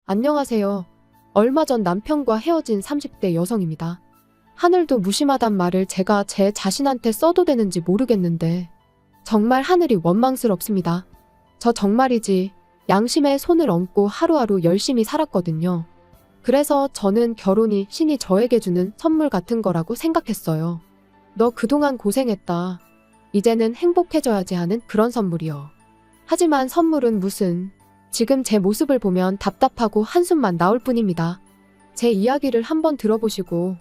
안녕하세요. 얼마 전 남편과 헤어진 30대 여성입니다. 하늘도 무심하단 말을 제가 제 자신한테 써도 되는지 모르겠는데 정말 하늘이 원망스럽습니다. 저 정말이지 양심에 손을 얹고 하루하루 열심히 살았거든요. 그래서 저는 결혼이 신이 저에게 주는 선물 같은 거라고 생각했어요. 너 그동안 고생했다. 이제는 행복해져야지 하는 그런 선물이요. 하지만 선물은 무슨, 지금 제 모습을 보면 답답하고 한숨만 나올 뿐입니다. 제 이야기를 한번 들어보시고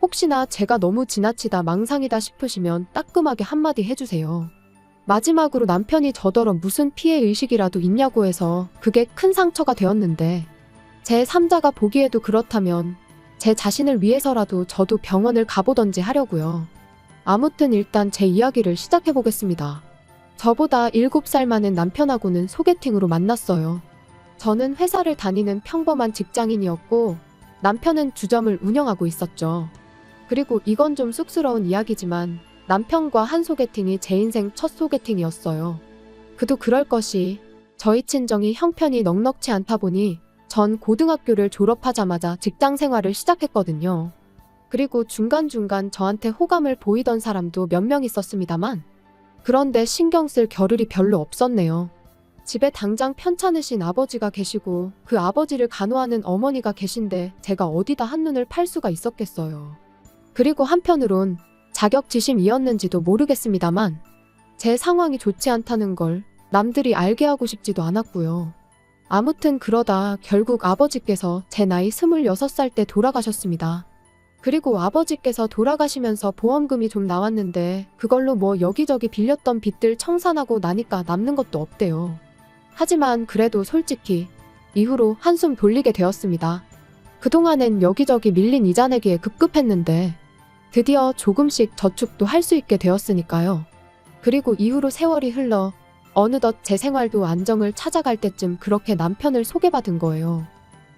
혹시나 제가 너무 지나치다 망상이다 싶으시면 따끔하게 한마디 해주세요. 마지막으로 남편이 저더러 무슨 피해의식이라도 있냐고 해서 그게 큰 상처가 되었는데 제 3자가 보기에도 그렇다면 제 자신을 위해서라도 저도 병원을 가보던지 하려고요. 아무튼 일단 제 이야기를 시작해보겠습니다. 저보다 7살 많은 남편하고는 소개팅으로 만났어요. 저는 회사를 다니는 평범한 직장인이었고 남편은 주점을 운영하고 있었죠. 그리고 이건 좀 쑥스러운 이야기지만 남편과 한 소개팅이 제 인생 첫 소개팅이었어요. 그도 그럴 것이 저희 친정이 형편이 넉넉치 않다 보니 전 고등학교를 졸업하자마자 직장 생활을 시작했거든요. 그리고 중간중간 저한테 호감을 보이던 사람도 몇 명 있었습니다만 그런데 신경 쓸 겨를이 별로 없었네요. 집에 당장 편찮으신 아버지가 계시고 그 아버지를 간호하는 어머니가 계신데 제가 어디다 한눈을 팔 수가 있었겠어요. 그리고 한편으론 자격지심이었는지도 모르겠습니다만 제 상황이 좋지 않다는 걸 남들이 알게 하고 싶지도 않았고요. 아무튼 그러다 결국 아버지께서 제 나이 26살 때 돌아가셨습니다. 그리고 아버지께서 돌아가시면서 보험금이 좀 나왔는데 그걸로 뭐 여기저기 빌렸던 빚들 청산하고 나니까 남는 것도 없대요. 하지만 그래도 솔직히 이후로 한숨 돌리게 되었습니다. 그동안엔 여기저기 밀린 이자 내기에 급급했는데 드디어 조금씩 저축도 할 수 있게 되었으니까요. 그리고 이후로 세월이 흘러 어느덧 제 생활도 안정을 찾아갈 때쯤 그렇게 남편을 소개받은 거예요.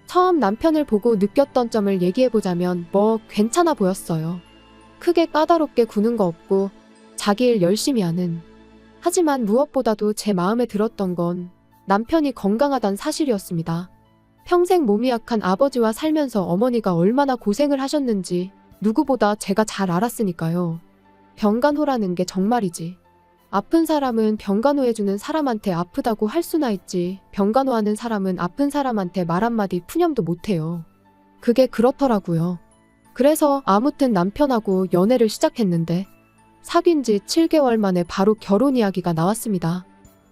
처음 남편을 보고 느꼈던 점을 얘기해보자면 뭐 괜찮아 보였어요. 크게 까다롭게 구는 거 없고 자기 일 열심히 하는. 하지만 무엇보다도 제 마음에 들었던 건 남편이 건강하단 사실이었습니다. 평생 몸이 약한 아버지와 살면서 어머니가 얼마나 고생을 하셨는지 누구보다 제가 잘 알았으니까요. 병간호라는 게 정말이지. 아픈 사람은 병간호해주는 사람한테 아프다고 할 수나 있지 병간호하는 사람은 아픈 사람한테 말 한마디 푸념도 못해요. 그게 그렇더라고요. 그래서 아무튼 남편하고 연애를 시작했는데 사귄 지 7개월 만에 바로 결혼 이야기가 나왔습니다.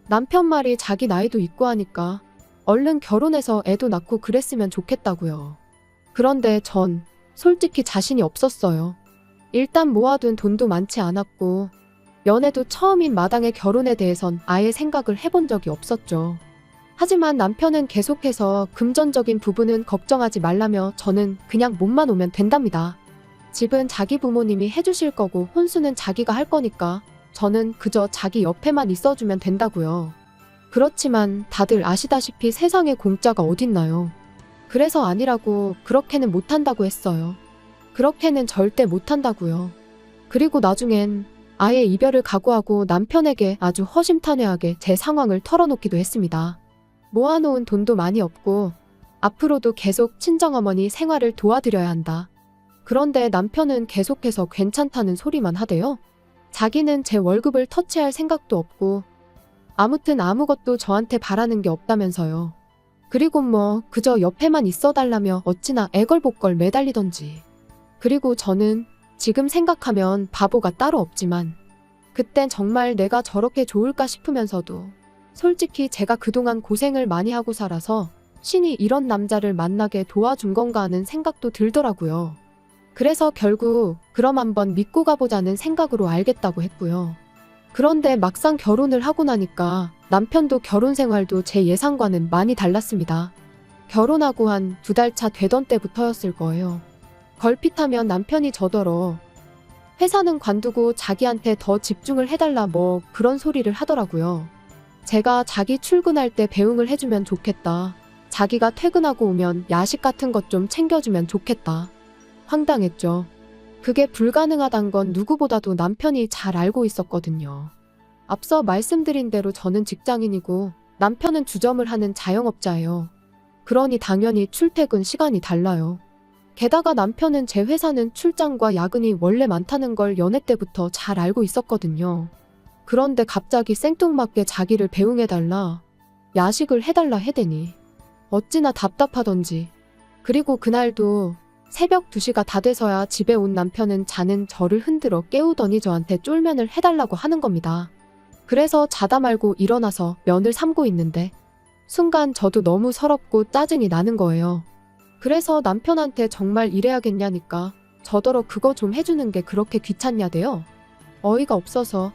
남편 말이 자기 나이도 있고 하니까 얼른 결혼해서 애도 낳고 그랬으면 좋겠다고요. 그런데 전 솔직히 자신이 없었어요. 일단 모아둔 돈도 많지 않았고 연애도 처음인 마당에 결혼에 대해선 아예 생각을 해본 적이 없었죠. 하지만 남편은 계속해서 금전적인 부분은 걱정하지 말라며 저는 그냥 몸만 오면 된답니다. 집은 자기 부모님이 해주실 거고 혼수는 자기가 할 거니까 저는 그저 자기 옆에만 있어주면 된다고요. 그렇지만 다들 아시다시피 세상에 공짜가 어딨나요. 그래서 아니라고 그렇게는 못한다고 했어요. 그렇게는 절대 못한다고요. 그리고 나중엔 아예 이별을 각오하고 남편에게 아주 허심탄회하게 제 상황을 털어놓기도 했습니다. 모아놓은 돈도 많이 없고 앞으로도 계속 친정어머니 생활을 도와드려야 한다. 그런데 남편은 계속해서 괜찮다는 소리만 하대요. 자기는 제 월급을 터치할 생각도 없고 아무튼 아무것도 저한테 바라는 게 없다면서요. 그리고 뭐 그저 옆에만 있어달라며 어찌나 애걸복걸 매달리던지. 그리고 저는 지금 생각하면 바보가 따로 없지만 그땐 정말 내가 저렇게 좋을까 싶으면서도 솔직히 제가 그동안 고생을 많이 하고 살아서 신이 이런 남자를 만나게 도와준 건가 하는 생각도 들더라고요. 그래서 결국 그럼 한번 믿고 가보자는 생각으로 알겠다고 했고요. 그런데 막상 결혼을 하고 나니까 남편도 결혼 생활도 제 예상과는 많이 달랐습니다. 결혼하고 한 2달 차 되던 때부터였을 거예요. 걸핏하면 남편이 저더러 회사는 관두고 자기한테 더 집중을 해달라 뭐 그런 소리를 하더라고요. 제가 자기 출근할 때 배웅을 해주면 좋겠다. 자기가 퇴근하고 오면 야식 같은 것 좀 챙겨주면 좋겠다. 황당했죠. 그게 불가능하단 건 누구보다도 남편이 잘 알고 있었거든요. 앞서 말씀드린 대로 저는 직장인이고 남편은 주점을 하는 자영업자예요. 그러니 당연히 출퇴근 시간이 달라요. 게다가 남편은 제 회사는 출장과 야근이 원래 많다는 걸 연애 때부터 잘 알고 있었거든요. 그런데 갑자기 생뚱맞게 자기를 배웅해달라, 야식을 해달라 해대니 어찌나 답답하던지. 그리고 그날도 새벽 2시가 다 돼서야 집에 온 남편은 자는 저를 흔들어 깨우더니 저한테 쫄면을 해달라고 하는 겁니다. 그래서 자다 말고 일어나서 면을 삶고 있는데 순간 저도 너무 서럽고 짜증이 나는 거예요. 그래서 남편한테 정말 이래야겠냐니까 저더러 그거 좀 해주는 게 그렇게 귀찮냐대요. 어이가 없어서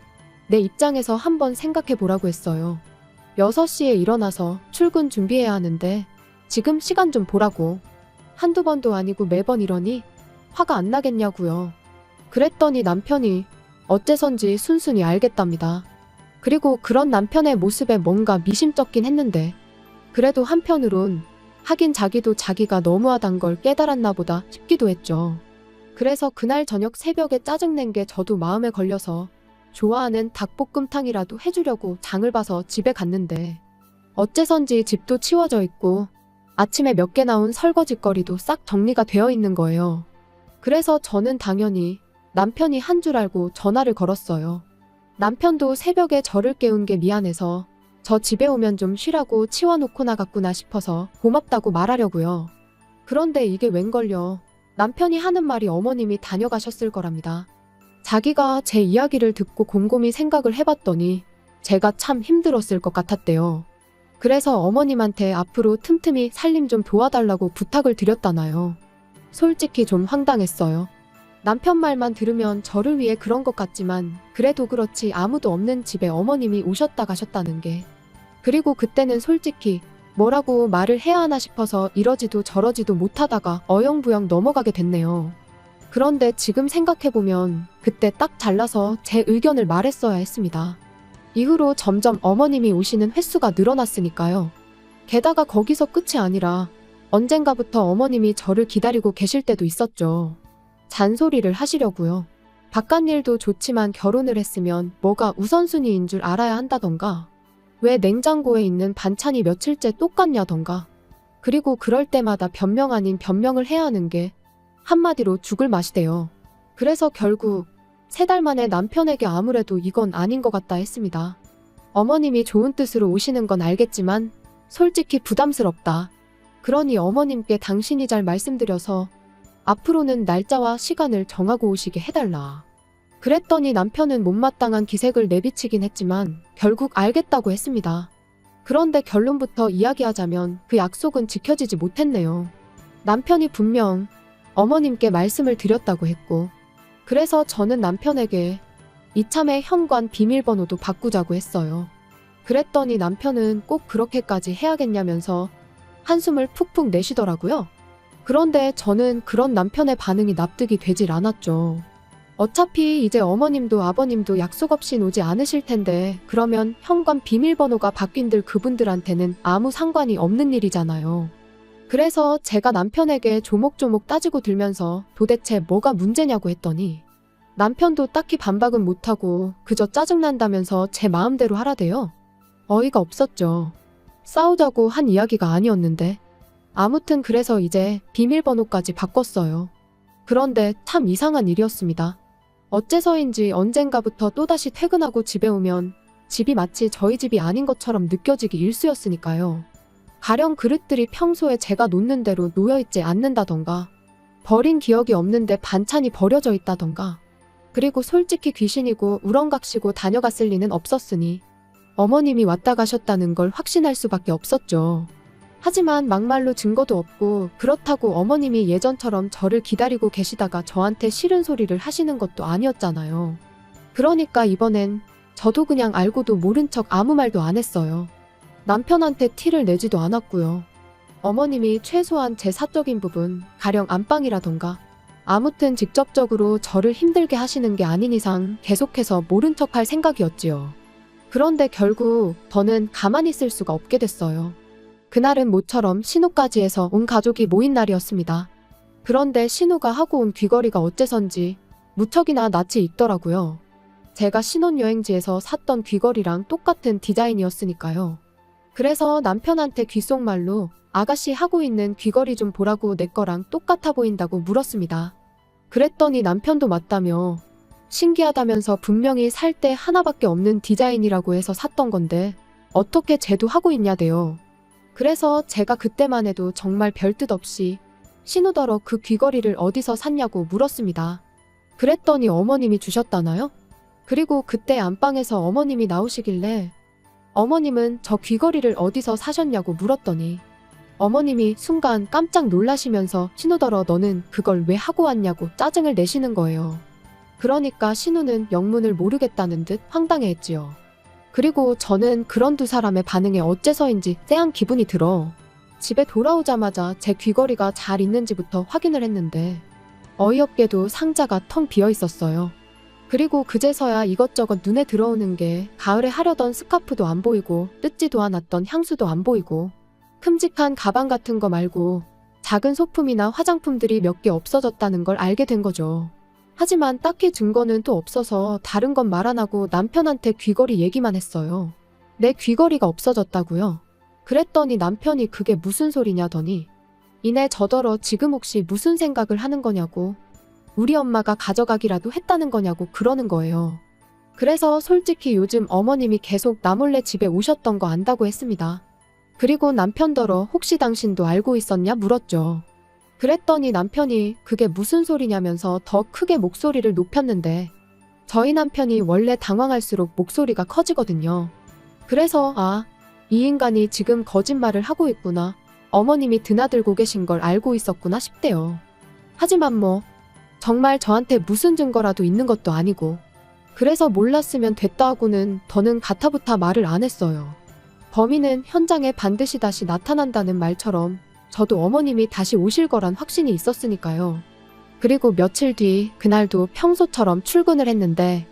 내 입장에서 한번 생각해 보라고 했어요. 6시에 일어나서 출근 준비해야 하는데 지금 시간 좀 보라고. 한두 번도 아니고 매번 이러니 화가 안 나겠냐고요. 그랬더니 남편이 어째선지 순순히 알겠답니다. 그리고 그런 남편의 모습에 뭔가 미심쩍긴 했는데 그래도 한편으론 하긴 자기도 자기가 너무하단 걸 깨달았나 보다 싶기도 했죠. 그래서 그날 저녁 새벽에 짜증낸 게 저도 마음에 걸려서 좋아하는 닭볶음탕이라도 해주려고 장을 봐서 집에 갔는데 어째선지 집도 치워져 있고 아침에 몇 개 나온 설거지거리도 싹 정리가 되어 있는 거예요. 그래서 저는 당연히 남편이 한 줄 알고 전화를 걸었어요. 남편도 새벽에 저를 깨운 게 미안해서 저 집에 오면 좀 쉬라고 치워놓고 나갔구나 싶어서 고맙다고 말하려고요. 그런데 이게 웬걸요. 남편이 하는 말이 어머님이 다녀가셨을 거랍니다. 자기가 제 이야기를 듣고 곰곰이 생각을 해봤더니 제가 참 힘들었을 것 같았대요. 그래서 어머님한테 앞으로 틈틈이 살림 좀 도와달라고 부탁을 드렸다나요. 솔직히 좀 황당했어요. 남편 말만 들으면 저를 위해 그런 것 같지만 그래도 그렇지 아무도 없는 집에 어머님이 오셨다 가셨다는 게. 그리고 그때는 솔직히 뭐라고 말을 해야 하나 싶어서 이러지도 저러지도 못하다가 어영부영 넘어가게 됐네요. 그런데 지금 생각해보면 그때 딱 잘라서 제 의견을 말했어야 했습니다. 이후로 점점 어머님이 오시는 횟수가 늘어났으니까요. 게다가 거기서 끝이 아니라 언젠가부터 어머님이 저를 기다리고 계실 때도 있었죠. 잔소리를 하시려고요. 바깥일도 좋지만 결혼을 했으면 뭐가 우선순위인 줄 알아야 한다던가, 왜 냉장고에 있는 반찬이 며칠째 똑같냐던가, 그리고 그럴 때마다 변명 아닌 변명을 해야 하는 게 한마디로 죽을 맛이대요. 그래서 결국 3달 만에 남편에게 아무래도 이건 아닌 것 같다 했습니다. 어머님이 좋은 뜻으로 오시는 건 알겠지만 솔직히 부담스럽다. 그러니 어머님께 당신이 잘 말씀드려서 앞으로는 날짜와 시간을 정하고 오시게 해달라. 그랬더니 남편은 못마땅한 기색을 내비치긴 했지만 결국 알겠다고 했습니다. 그런데 결론부터 이야기하자면 그 약속은 지켜지지 못했네요. 남편이 분명 어머님께 말씀을 드렸다고 했고, 그래서 저는 남편에게 이참에 현관 비밀번호도 바꾸자고 했어요. 그랬더니 남편은 꼭 그렇게까지 해야겠냐면서 한숨을 푹푹 내쉬더라고요. 그런데 저는 그런 남편의 반응이 납득이 되질 않았죠. 어차피 이제 어머님도 아버님도 약속 없이 오지 않으실 텐데 그러면 현관 비밀번호가 바뀐들 그분들한테는 아무 상관이 없는 일이잖아요. 그래서 제가 남편에게 조목조목 따지고 들면서 도대체 뭐가 문제냐고 했더니 남편도 딱히 반박은 못하고 그저 짜증난다면서 제 마음대로 하라대요. 어이가 없었죠. 싸우자고 한 이야기가 아니었는데. 아무튼 그래서 이제 비밀번호까지 바꿨어요. 그런데 참 이상한 일이었습니다. 어째서인지 언젠가부터 또다시 퇴근하고 집에 오면 집이 마치 저희 집이 아닌 것처럼 느껴지기 일쑤였으니까요. 가령 그릇들이 평소에 제가 놓는 대로 놓여있지 않는다던가, 버린 기억이 없는데 반찬이 버려져 있다던가, 그리고 솔직히 귀신이고 우렁각시고 다녀갔을 리는 없었으니 어머님이 왔다 가셨다는 걸 확신할 수밖에 없었죠. 하지만 막말로 증거도 없고 그렇다고 어머님이 예전처럼 저를 기다리고 계시다가 저한테 싫은 소리를 하시는 것도 아니었잖아요. 그러니까 이번엔 저도 그냥 알고도 모른 척 아무 말도 안 했어요. 남편한테 티를 내지도 않았고요. 어머님이 최소한 제 사적인 부분, 가령 안방이라던가 아무튼 직접적으로 저를 힘들게 하시는 게 아닌 이상 계속해서 모른 척 할 생각이었지요. 그런데 결국 저는 가만히 있을 수가 없게 됐어요. 그날은 모처럼 신우까지 해서 온 가족이 모인 날이었습니다. 그런데 신우가 하고 온 귀걸이가 어째선지 무척이나 낯이 익더라고요. 제가 신혼여행지에서 샀던 귀걸이랑 똑같은 디자인이었으니까요. 그래서 남편한테 귓속말로 아가씨 하고 있는 귀걸이 좀 보라고 내 거랑 똑같아 보인다고 물었습니다. 그랬더니 남편도 맞다며 신기하다면서 분명히 살 때 하나밖에 없는 디자인이라고 해서 샀던 건데 어떻게 쟤도 하고 있냐대요. 그래서 제가 그때만 해도 정말 별뜻 없이 신우더러 그 귀걸이를 어디서 샀냐고 물었습니다. 그랬더니 어머님이 주셨다나요? 그리고 그때 안방에서 어머님이 나오시길래 어머님은 저 귀걸이를 어디서 사셨냐고 물었더니 어머님이 순간 깜짝 놀라시면서 신우더러 너는 그걸 왜 하고 왔냐고 짜증을 내시는 거예요. 그러니까 신우는 영문을 모르겠다는 듯 황당해했지요. 그리고 저는 그런 두 사람의 반응에 어째서인지 쎄한 기분이 들어 집에 돌아오자마자 제 귀걸이가 잘 있는지부터 확인을 했는데 어이없게도 상자가 텅 비어 있었어요. 그리고 그제서야 이것저것 눈에 들어오는 게 가을에 하려던 스카프도 안 보이고 뜯지도 않았던 향수도 안 보이고 큼직한 가방 같은 거 말고 작은 소품이나 화장품들이 몇 개 없어졌다는 걸 알게 된 거죠. 하지만 딱히 증거는 또 없어서 다른 건 말 안 하고 남편한테 귀걸이 얘기만 했어요. 내 귀걸이가 없어졌다고요? 그랬더니 남편이 그게 무슨 소리냐더니 이내 저더러 지금 혹시 무슨 생각을 하는 거냐고 우리 엄마가 가져가기라도 했다는 거냐고 그러는 거예요. 그래서 솔직히 요즘 어머님이 계속 나 몰래 집에 오셨던 거 안다고 했습니다. 그리고 남편더러 혹시 당신도 알고 있었냐 물었죠. 그랬더니 남편이 그게 무슨 소리냐면서 더 크게 목소리를 높였는데 저희 남편이 원래 당황할수록 목소리가 커지거든요. 그래서 이 인간이 지금 거짓말을 하고 있구나. 어머님이 드나들고 계신 걸 알고 있었구나 싶대요. 하지만 뭐 정말 저한테 무슨 증거라도 있는 것도 아니고 그래서 몰랐으면 됐다 하고는 더는 가타부타 말을 안 했어요. 범인은 현장에 반드시 다시 나타난다는 말처럼 저도 어머님이 다시 오실 거란 확신이 있었으니까요. 그리고 며칠 뒤 그날도 평소처럼 출근을 했는데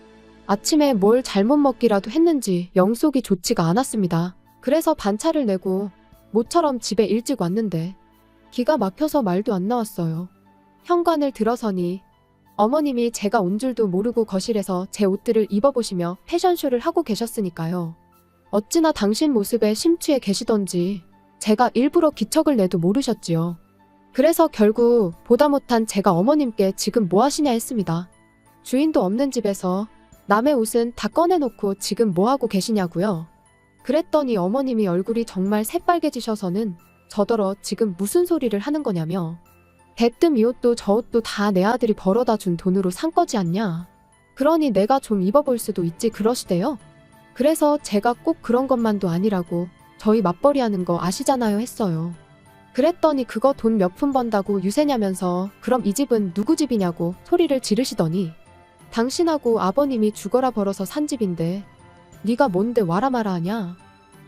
아침에 뭘 잘못 먹기라도 했는지 영속이 좋지가 않았습니다. 그래서 반차를 내고 모처럼 집에 일찍 왔는데 기가 막혀서 말도 안 나왔어요. 현관을 들어서니 어머님이 제가 온 줄도 모르고 거실에서 제 옷들을 입어보시며 패션쇼를 하고 계셨으니까요. 어찌나 당신 모습에 심취해 계시던지 제가 일부러 기척을 내도 모르셨지요. 그래서 결국 보다 못한 제가 어머님께 지금 뭐 하시냐 했습니다. 주인도 없는 집에서 남의 옷은 다 꺼내놓고 지금 뭐 하고 계시냐고요. 그랬더니 어머님이 얼굴이 정말 새빨개지셔서는 저더러 지금 무슨 소리를 하는 거냐며 대뜸 이 옷도 저 옷도 다 내 아들이 벌어다 준 돈으로 산 거지 않냐. 그러니 내가 좀 입어볼 수도 있지 그러시대요. 그래서 제가 꼭 그런 것만도 아니라고 저희 맞벌이 하는 거 아시잖아요 했어요. 그랬더니 그거 돈 몇 푼 번다고 유세냐면서 그럼 이 집은 누구 집이냐고 소리를 지르시더니 당신하고 아버님이 죽어라 벌어서 산 집인데 네가 뭔데 와라 마라 하냐.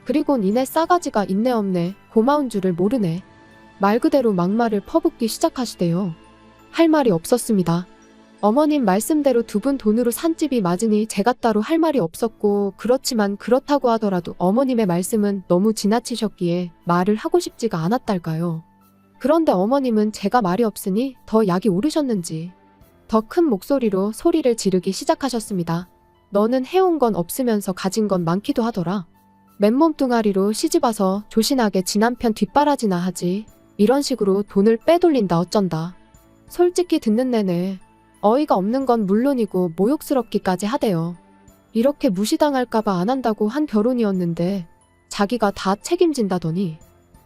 그리고 니네 싸가지가 있네 없네 고마운 줄을 모르네. 말 그대로 막말을 퍼붓기 시작하시대요. 할 말이 없었습니다. 어머님 말씀대로 두 분 돈으로 산 집이 맞으니 제가 따로 할 말이 없었고 그렇지만 그렇다고 하더라도 어머님의 말씀은 너무 지나치셨기에 말을 하고 싶지가 않았달까요. 그런데 어머님은 제가 말이 없으니 더 약이 오르셨는지 더 큰 목소리로 소리를 지르기 시작하셨습니다. 너는 해온 건 없으면서 가진 건 많기도 하더라. 맨몸 뚱아리로 시집와서 조신하게 지 남편 뒷바라지나 하지. 이런 식으로 돈을 빼돌린다 어쩐다. 솔직히 듣는 내내 어이가 없는 건 물론이고 모욕스럽기까지 하대요. 이렇게 무시당할까봐 안 한다고 한 결혼이었는데 자기가 다 책임진다더니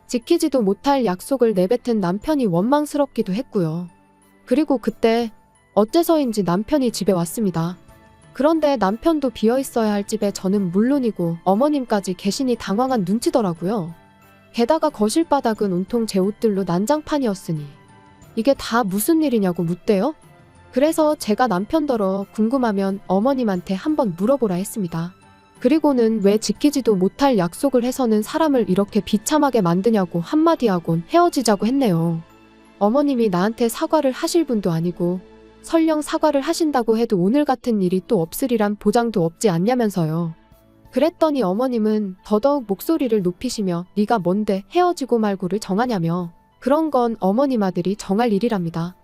지키지도 못할 약속을 내뱉은 남편이 원망스럽기도 했고요. 그리고 그때 어째서인지 남편이 집에 왔습니다. 그런데 남편도 비어있어야 할 집에 저는 물론이고 어머님까지 계시니 당황한 눈치더라고요. 게다가 거실 바닥은 온통 제 옷들로 난장판이었으니 이게 다 무슨 일이냐고 묻대요. 그래서 제가 남편더러 궁금하면 어머님한테 한번 물어보라 했습니다. 그리고는 왜 지키지도 못할 약속을 해서는 사람을 이렇게 비참하게 만드냐고 한마디 하곤 헤어지자고 했네요. 어머님이 나한테 사과를 하실 분도 아니고 설령 사과를 하신다고 해도 오늘 같은 일이 또 없으리란 보장도 없지 않냐면서요. 그랬더니 어머님은 더더욱 목소리를 높이시며 네가 뭔데 헤어지고 말고를 정하냐며 그런 건 어머님 아들이 정할 일이랍니다.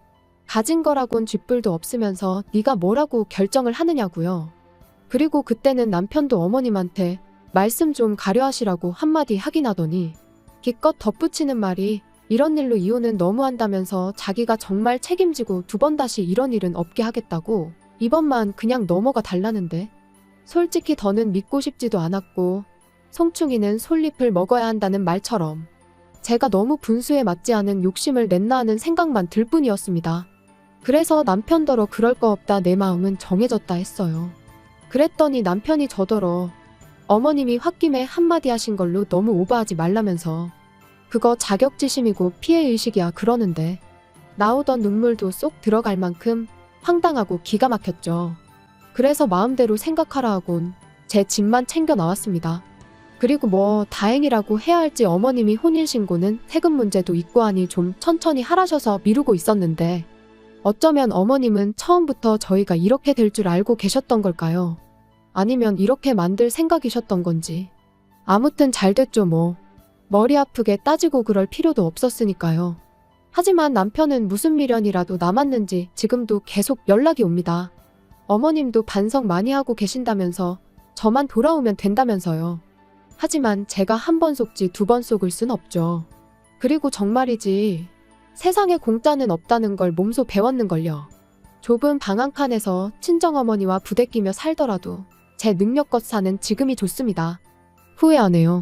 가진 거라곤 쥐뿔도 없으면서 네가 뭐라고 결정을 하느냐고요. 그리고 그때는 남편도 어머님한테 말씀 좀 가려하시라고 한마디 하긴 하더니 기껏 덧붙이는 말이 이런 일로 이혼은 너무한다면서 자기가 정말 책임지고 두 번 다시 이런 일은 없게 하겠다고 이번만 그냥 넘어가 달라는데 솔직히 더는 믿고 싶지도 않았고 송충이는 솔잎을 먹어야 한다는 말처럼 제가 너무 분수에 맞지 않은 욕심을 냈나 하는 생각만 들 뿐이었습니다. 그래서 남편더러 그럴 거 없다 내 마음은 정해졌다 했어요. 그랬더니 남편이 저더러 어머님이 홧김에 한마디 하신 걸로 너무 오버하지 말라면서 그거 자격지심이고 피해의식이야 그러는데 나오던 눈물도 쏙 들어갈 만큼 황당하고 기가 막혔죠. 그래서 마음대로 생각하라 하곤 제 집만 챙겨 나왔습니다. 그리고 뭐 다행이라고 해야 할지 어머님이 혼인신고는 세금 문제도 있고 하니 좀 천천히 하라셔서 미루고 있었는데 어쩌면 어머님은 처음부터 저희가 이렇게 될 줄 알고 계셨던 걸까요? 아니면 이렇게 만들 생각이셨던 건지. 아무튼 잘 됐죠 뭐. 머리 아프게 따지고 그럴 필요도 없었으니까요. 하지만 남편은 무슨 미련이라도 남았는지 지금도 계속 연락이 옵니다. 어머님도 반성 많이 하고 계신다면서 저만 돌아오면 된다면서요. 하지만 제가 한 번 속지 두 번 속을 순 없죠. 그리고 정말이지 세상에 공짜는 없다는 걸 몸소 배웠는걸요. 좁은 방 한 칸에서 친정어머니와 부대끼며 살더라도 제 능력껏 사는 지금이 좋습니다. 후회 안 해요.